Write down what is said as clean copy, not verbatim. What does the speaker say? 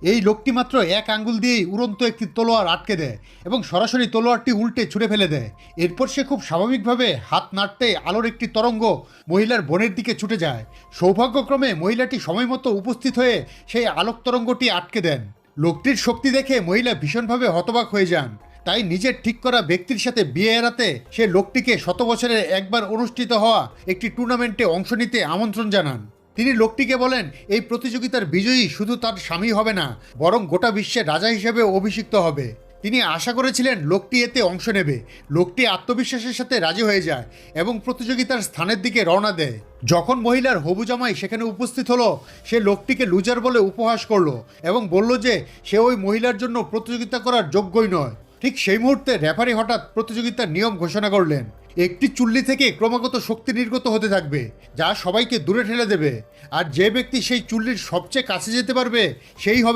এই লোকটি মাত্র এক আঙ্গুল দিয়েই উড়ন্ত একটি তলোয়ার আটকে দেয় এবং সরাসরি তলোয়ারটি উল্টে ছুঁড়ে ফেলে দেয়। এরপর সে খুব স্বাভাবিকভাবে হাত নাড়তে আলোর একটি তরঙ্গ মহিলার বোনের দিকে ছুটে যায়। সৌভাগ্যক্রমে মহিলাটি সময়মতো উপস্থিত হয়ে সেই আলোক তরঙ্গটি আটকে দেন। লোকটির শক্তি দেখে মহিলা ভীষণভাবে হতবাক হয়ে যান। তাই নিজের ঠিক করা ব্যক্তির সাথে বিয়ে এড়াতে সে লোকটিকে 100 বছরে একবার অনুষ্ঠিত হওয়া একটি টুর্নামেন্টে অংশ নিতে আমন্ত্রণ জানান। তিনি লোকটিকে বলেন এই প্রতিযোগিতার বিজয়ী শুধু তার স্বামী হবে না, বরং গোটা বিশ্বের রাজা হিসেবে অভিষিক্ত হবে। তিনি আশা করেছিলেন লোকটি এতে অংশ নেবে। লোকটি আত্মবিশ্বাসের সাথে রাজি হয়ে যায় এবং প্রতিযোগিতার স্থানের দিকে রওনা দেয়। যখন মহিলার হবু জামাই সেখানে উপস্থিত হলো, সে লোকটিকে লুজার বলে উপহাস করলো এবং বলল যে সে ওই মহিলার জন্য প্রতিযোগিতা করার যোগ্যই নয়। ঠিক সেই মুহূর্তে রেফারি হঠাৎ প্রতিযোগিতার নিয়ম ঘোষণা করলেন। একটি চুল্লি থেকে ক্রমাগত শক্তি নির্গত হতে থাকবে, যা সবাইকে দূরে ঠেলে দেবে। আর যে ব্যক্তি সেই চুল্লির সবচেয়ে কাছে যেতে পারবে সেই হবে